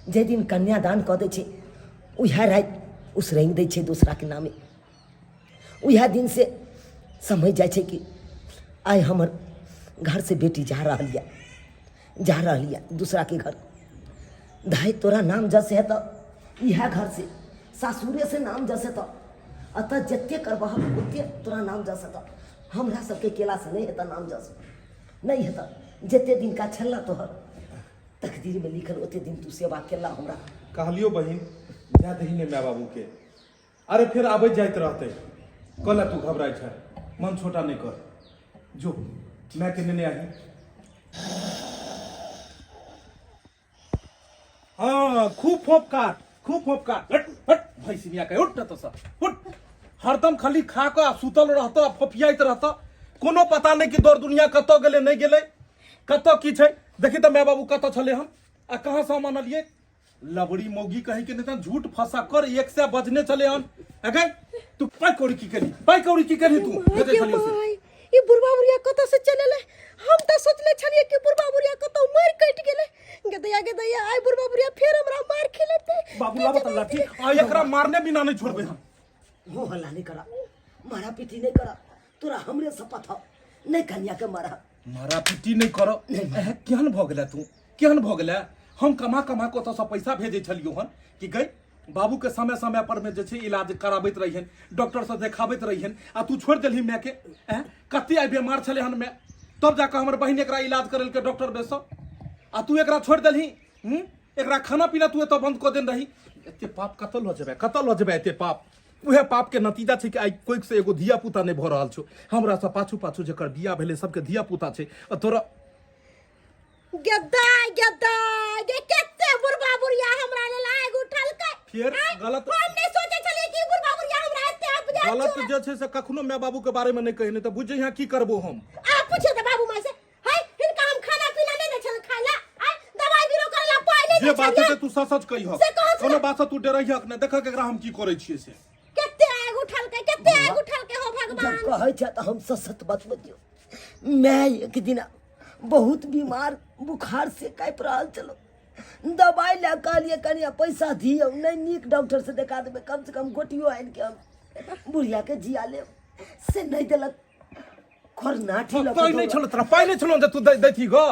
जे दिन कन्यादान कऽ दै छै, उएह राति उसरैंग दै छै दूसरा के नामे। उएह दिन से समझ जाइ छै कि आइ हमर घर से बेटी जा रही है दूसरा के घर। धाय तोरा नाम जस है तो इह घर से सासुरे से नाम जस है तो अतः जत्ते करबह ओते तोरा नाम जस है। हमरा सबके केला से नहीं है नाम जस, नहीं है जते दिन का छल्ला तोहर तकदीर में लिखल ओते दिन तू सेवा केला। हमरा कहलियो बहिन जा दही ने माय बाबू के, अरे फिर आबैत जाइत रहते। कल तू घबराई छै, मन छोटा नहीं कर, जो मैं के नेने आई। हाँ खूब फोप काट हट हट भैंसिया के उठ तो सब उठ। हरदम खाली खा के सुतल रहता, फोफियाइत रहता, कोनो पता नहीं कि दौड़ दुनिया कतौ गेले नहीं गेले, कतौ की छै। देखी तो माय बाबू कतौ छले हम आ कहाँ से हम आनलिए। लबड़ी मौगी कही के नहीं झूठ फंसा कर 1 से बजने चले हन। अगे तू पाई कौड़ी की करी तू भेजे छलिए से ई बुढ़वा बुढ़िया कत से चलेले। हम त सोचले छलिए कि बुढ़वा बुढ़िया कत मार कट गेले। गदया आइ बुढ़वा बुढ़िया फिर हमरा मार खिलेते। बाबू लाबत लाठी आ एकरा मारने बिना नहीं छोड़बे हम। हो हल्ला नहीं करा, मारा पीटी नहीं करा, तोरा हमरे शपथ हो नहीं कन्या के मारा पीटी नहीं करो। केहन भ गेला तू, केहन भ गेला। हम कमा के ओतऽ से पैसा भेजे छलियो हन कि गई बाबू के समय समय पर में जे छै इलाज कराबैत रहिहन, डॉक्टर से देखाबैत रहिहन। आ तू छोड़ देलही माय के। कते आई बीमार छले हन माय, तब जाकर हमर बहिन एकरा इलाज करल के डॉक्टर बेस। आ तू एकरा छोड़ देलही, एकरा खाना पीना तू एतऽ बंद कऽ देन रही। एते पाप कतल हो जेबे एते पाप। उहे पाप के नतीजा छै कि आई कोई से एगो धिया पुता नहीं भ रहल छौ। हमरा से पाछू जेकर बियाह भेले सबके धिया पुता छै। तोरा गद्दा ये केते बुढ़वा बुढ़िया हमरा ले लाग उठल के फिर गलत हम नहीं सोचे छलिए कि बुढ़वा बुढ़िया हमरा एते आप जा गलत जे छै से कखनो माय बाबू के बारे में नहीं कहि, नहीं तो बुझे यहाँ की करबो हम। आ पूछे त बाबू माई से है इनका हम खाना पीना नहीं दे छल खाला, आ दवाई बीरो करला पहिले जे बात है तू सच कहि हो, कोनो बात से तू डरही हक न। देख केकरा हम की करे छियै से केते आग उठल के हो भगवान। जब कहे छ तो हम सच बात बतियो। मैं एक दिन बहुत बीमार बुखार से काँप रहल चलो, दवाई ले कहलिए कनिया पैसा दियो नहीं नीक डॉक्टर से देखा देबे कम से कम गोटियो आनि के हम बुढ़िया के जिया ले से नहीं देलक खरनाठी लग पाई नहीं छलो तोरा पाई नहीं छलो जे तू दैथी ग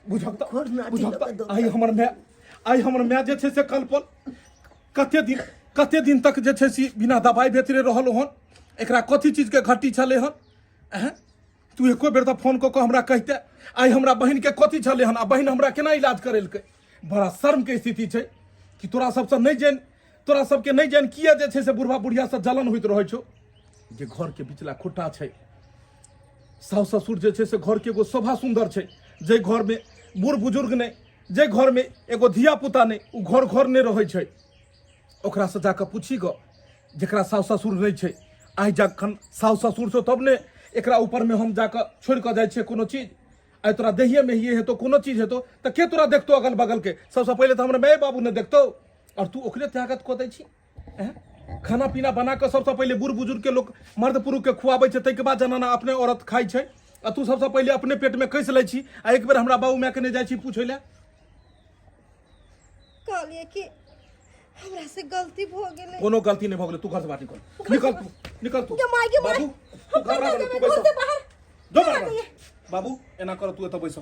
बुझक खरनाठी बुझक लग आई हमर माय जे छै से कल्पल कते दिन तक जे छै से बिना दवाई भेतरे रहल हन एकरा कथी चीज के घट्टी छले हन हैं तू एको बेर त फोन क के हमरा कहते आई हमरा बहिन के कथी छले हन आ बहिन हमरा केना इलाज करेलकै बड़ा शर्म के स्थिति छै कि तोरा सबसे नहीं जान तोरा सबके नहीं जान किया जे छै से बुढ़वा बुढ़िया से जलन होइत रहै छौ जे घर के बिचला खुट्टा छै सास ससुर जे छै से घर के एगो शोभा सुंदर छै जे घर में बूढ़ बुजुर्ग नहीं जे घर में एगो धिया पुता नहीं उ घर नहीं रहै छै ओकरा से जाके पूछी ग जेकरा सास ससुर नहीं छै आई जखन सास ससुर से तब ने एकरा ऊपर में हम जाके छोड़ के जाय छै कोनो चीज आई तोरा देहिए में ये हेतो कोनो चीज हेतो त के तोरा देखतो अगल बगल के सबसे पहले तो हमरे माय बाबू ने देखतो और तू ओकरे त्यागत को दै छी खाना पीना बना के सबसे पहले बूढ़ बुजुर्ग के लोग मर्द पुरुष के खुआबै छै तै के बाद जनाना अपने औरत खाइ छै आ तू सबसे पहले अपने पेट में कैस लै छी आ एक बेर हमरा बाबू माय के ने जाय छी पूछै ले कहलिए कि हमरा से गलती भ गेलै कोनो गलती नहीं भ गेलै तू घर से बाहर निकल तू गे माय बाबू तू घबरा गेल तू घर से बाहर जो बाबू एना कर तू एत बैस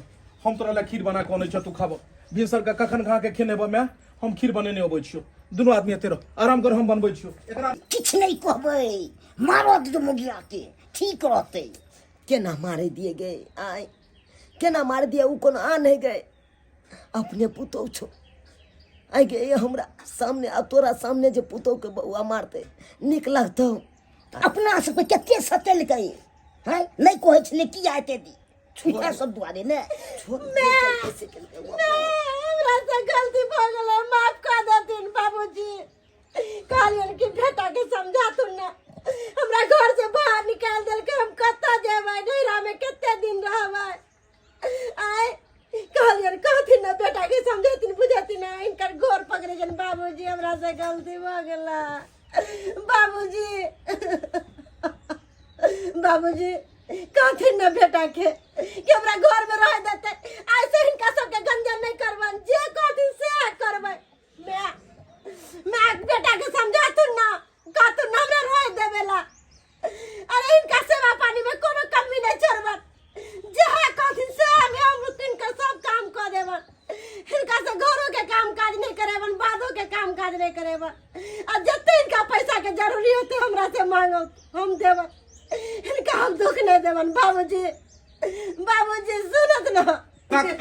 हम तोरा ला खीर बना के आनै छ तू खाब भिनसर के कखन खा के खेनेब मैं हम खीर बनेने अबै छियो दुनू आदमी एते रह आराम कर हम बनबै छियो एकरा किछ नहीं कहबै मारो दे मुगिया के ठीक रहते केना मारे दिए गए आय केना मार दिए उ कोनो आ नहीं गए अपने पुतौ छो आई गए हमरा सामने आ तोरा सामने जे पुतौ के बउआ मारते निक लगतौ अपना से कते सतेल गई है नहीं कहै छले की आते दी छुटा सब दुआरे ने हमरा से गलती भ गेलै माफ कर देथिन बाबूजी कहलियन कि बेटा के समझातुन ना हमरा घर से बाहर निकाल देलकै हम कत्ता जेबै डेरा में कते दिन रहबै आय कहलियन कहथिन ना बेटा के समझेथिन बुझेथिन ना इनकर गोर पकड़े जन बाबूजी हमरा से गलती भ गेला बाबूजी कहथिन ना बेटा के कि हमरा घर में रह देते ऐसे इनका सबके गंजन नहीं करबन जे कहथिन से करबै मैं बेटा के समझातुन ना कहतुन ना हमरा रह देबेला अरे इनका सेवा पानी में कोनो कमी नहीं छोड़बन जे कहथिन से हम इनका सब काम कर देबन इनका से घरों के काम काज नहीं करेबन बादों के काम काज नहीं करेबन और जते इनका पैसा के जरूरी होते हमरा से मांगो हम देबन इनका हम दुख नहीं देबन बाबूजी सुनत ना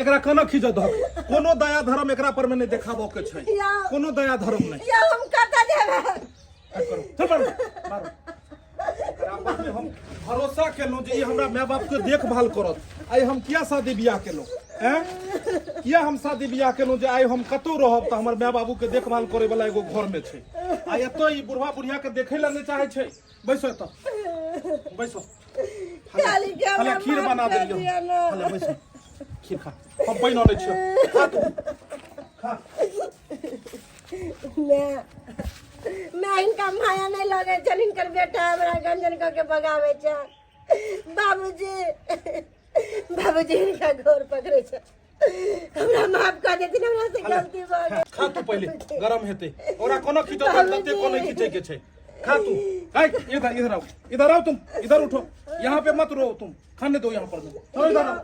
एकरा कना खिज द कोनो दया धर्म एकरा पर में नहीं देखाबो के छै कोनो दया धर्म नहीं या हम कता देबे चल मारो एकरा पर में हम भरोसा केलौ जे ई हमरा माय बाप के देखभाल करत आई हम किया शादी बियाह केलौ हैं किया हम शादी बियाह केलौ जे आई हम कतौ रहब त हमर माय बाबू के देखभाल करे वाला एगो घर में छै आ एतो ई बुढ़वा बुढ़िया के देखै ला नहीं चाहे छै बैसो बैसो खाली खीर बना देलियो खाली बैसो खीर खा हम पानी आनै छियो खा तू खा मैं इनका माया नहीं लगे चल इनकर बेटा हमरा गंजन के भगावे छ बाबूजी इनका घोर पकड़े छ हमरा माफ कर देथिन हमरा से गलती भ गेल खा तू पहले गरम हेते ओरा कोनो खींचो तते कोनो खींचे के छै खा तू इधर आओ तुम इधर उठो यहाँ पे मत रो तुम खाने दो यहाँ पर चलो इधर आओ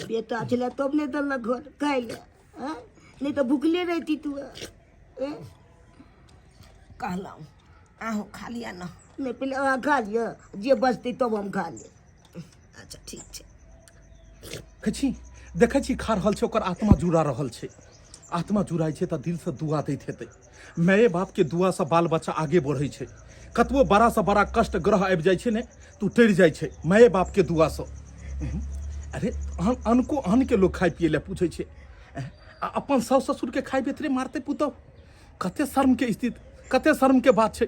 बेटा चला तब ने दल घर खाई ले नहीं तो भूखले रहती तू कहलौ आहू खा लिया ना नहीं पहले खा लिया जे बचती तब हम खा ले अच्छा ठीक छै कछि देखै छी खा रहल छै ओकर आत्मा जुड़ा रहल छै आत्मा जुड़ाई छै त दिल से दुआ दैत हेतै माय बाप के दुआ से बाल बच्चा आगे बढ़ै छै कतबो बड़ा से बड़ा कष्ट ग्रह आबि जाइ छै ने तू टर जाइ छै माय बाप के दुआ से अरे अन्न के लोग खाइ पिए ले पूछे छै अपन सास ससुर के खाइ बेतरे मारते पुतौ कते शर्म के स्थिति कते शर्म के बात छै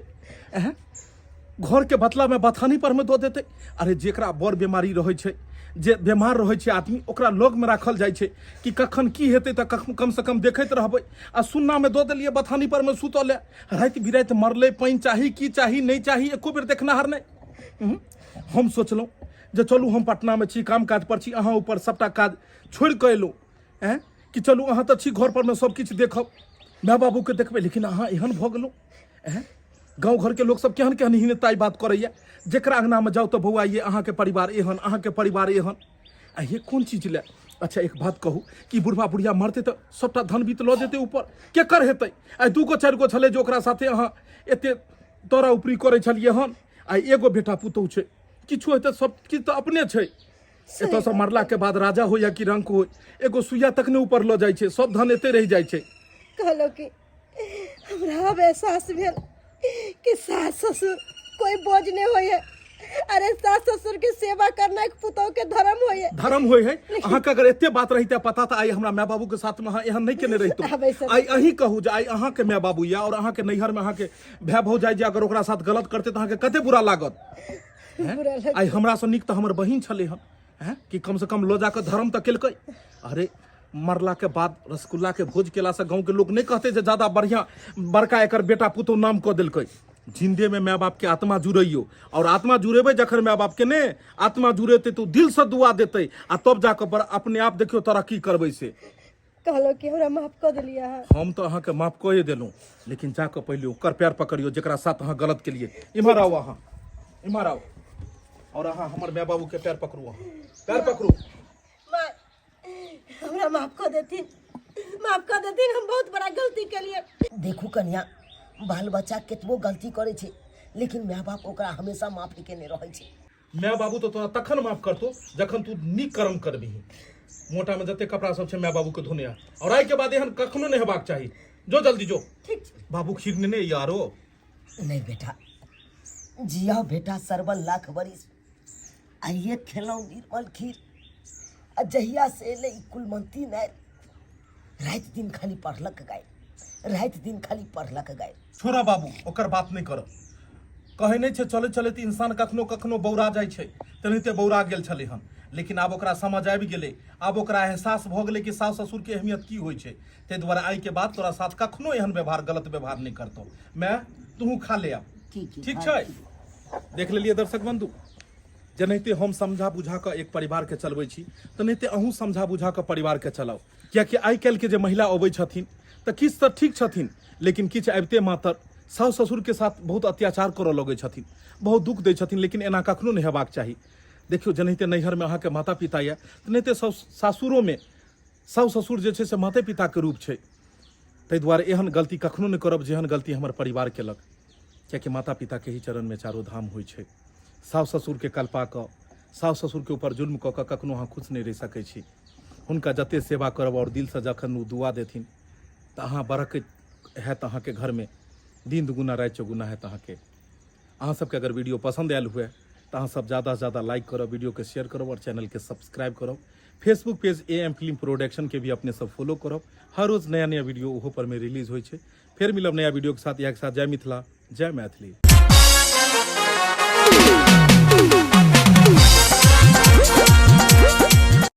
घर के बतला में बथानी पर में दो देते अरे जेकरा बड़ बीमारी रहै छै जे बीमार रहै छै आदमी ओकरा लग में राखल जाइ छै कि कखन की हेतै त कम से कम देखैत रहबै आ सुन्ना में दो देलिए बथानी पर में सुतल राति बिराति मरले पानि चाही की चाही नहीं चाही एको बेर देखनाहार नहीं हम सोचलहुँ जे चलू हम पटना में छी काम काज पर छी अहाँ ऊपर सबटा काज छोड़ि कऽ एलहुँ कि चलू अहाँ तऽ छी घर पर में सब किछु देखब, माय बाबू के देखबै, लेकिन अहाँ एहन भऽ गेलहुँ। गाँव घर के लोग सब केहन केहन हीनताई बात करैया, जेकरा अंगना में जाओ तो बौआ ये अहाँ के परिवार एहन, अहाँ के परिवार एहन। आ ये कोन चीज ले? अच्छा एक बात कहू कि बुढ़वा बुढ़िया मरते तो सबटा धन बीत लऽ जेतै ऊपर, के कर हेतै? आ 2 गो 4 गो छलै जे ओकरा साथे अहाँ एते तोरा उपरी करै छलियै हन। आ एगो बेटा पुतहु छै, किछु हेतै सब किछु तऽ अपने छै। एतऽ से मरला के बाद राजा हो या कि रंक हो, एगो सुइया तक ने ऊपर लऽ जाइ छै, सब धन एते रह जाइ छै। कहलो कि हमरा अब एहसास भेल कि सास ससुर कोई बोझ नहीं होए। अरे सास ससुर के सेवा करना एक पुतोह के धर्म होए। धर्म होय है। अहाँ के अगर एते बात रहिते पता तो आई हमरा माय बाबू के साथ में अहाँ एहन नहीं केने रहितो। आई अही कहू जे आई अहाँ के माय बाबू या और अहाँ के नैहर में अहाँ के भाई भौजाई जे अगर ओकरा साथ गलत करते तो अहाँ के कते बुरा लागत। आई हमरा से नीक तो हमर बहिन छले हन, हैं कि कम से कम लो जाकर धर्म तक केलकै। अरे मरला के बाद रसगुल्ला के भोज केला से गांव के लोग नहीं कहते जे ज्यादा बढ़िया बड़का एकर बेटा पुतहु नाम कऽ देलकै। जिंदे में माय बाप के आत्मा जुड़ैयो, और आत्मा जुड़ेबे जखन माय बाप के ने आत्मा जुड़ेते तो दिल से दुआ देते, आ तब जाकर अपने आप देखियो तरक्की करबै से। कहलो कि हमरा माफ कर दिलिया है। हम तो अहाँ के माफ कऽ देलहुँ, लेकिन जाकर पहले ओकर पैर पकड़ियो जेकरा साथ अहाँ गलत केलिए। इम्हर आओ, अहाँ इम्हर आओ, और अहाँ हमर माय बाबू के पैर पकड़ू, अहाँ पैर पकड़ू। माँ हमरा माफ कर देती, माफ कर देती, हम बहुत बड़ा गलती के लिए। देखू कन्या, बाल बच्चा केतबो गलती करे छे, लेकिन माय बाप ओकरा हमेशा माफी केने रहै छे। माय बाबू तो तोरा तखन माफ करतो जखन तू नीक कर्म करबिही। मोटा में जते कपड़ा सब छे माय बाबू के धोने आ, और आई के बाद एहन कखनो नहीं हेबाक चाही। जो जल्दी जो। ठीक। बाबू खीर ने यारो। नहीं बेटा, जिया बेटा सरबन लाख बरिस। आइए खेलौं निर्मल खीर, आ जहिया से एले कुलमंती ने रात दिन खाली पढ़लक गाय, रात दिन खाली पढ़लक गाय। छोरा बाबू ओकर बात नहीं करब। कहे नहीं छे चले चले तो इंसान कखनो कखनो बौरा जाय छे, तेनाहिते बौरा गेल छले हन। लेकिन आब ओकरा समझ आबि गेलै, आब ओकरा एहसास भ गेलै कि सास ससुर के अहमियत की होइ छै। ते दुआरे आई के बाद तोरा साथ कखनो एहन व्यवहार गलत व्यवहार नहीं करतो। मैं तू खा ले आब, ठीक छै? देख लेलिए दर्शक बंधु, जेनाहिते हम समझा बुझा के एक परिवार के चलबै छी, तेनाहिते अहूँ समझा बुझा के परिवार के चलाउ। कियाकि आई काल्हि के जे महिला अबै छथिन तऽ किछु तऽ ठीक छथिन, लेकिन किछु आबिते मात्र सास ससुर के साथ बहुत अत्याचार करऽ लगै छथिन, बहुत दुख दै छथिन। लेकिन एना कखनो नहीं हेबाक चाही। देखियो जेनाहिते नैहर में अहाँ के माता पिता या, तेनाहिते सासुरो में सास ससुर जे छै से माते पिता के रूप छै। ताहि दुआरे एहन गलती कखनो नहीं करब जेहन गलती हमर परिवार केलक। कियाकि माता पिता के ही चरण में चारो धाम होइ छै। सास ससुर के कल्पा कऽ, सास ससुर के ऊपर जुल्म कऽ कऽ कखनो अहाँ खुश नहीं रहि सकै छी। हुनका जते सेवा करब और दिल से जखन ओ दुआ देथिन तऽ अहाँ बरकैत हैत अहाँ के घर में, दिन दुगुना राति चौगुना हैत अहाँ के। अहाँ सबके अगर वीडियो पसंद आयल हुए तो अहाँ सब ज़्यादा से ज़्यादा लाइक करब, वीडियो के शेयर करब और चैनल के सब्सक्राइब करब। Facebook page AM film production के भी अपने सब फॉलो करब। हर रोज नया नया वीडियो ओहो पर में रिलीज होइ छै। फिर मिलब नया वीडियो के साथ। जय मिथिला, जय मैथिली।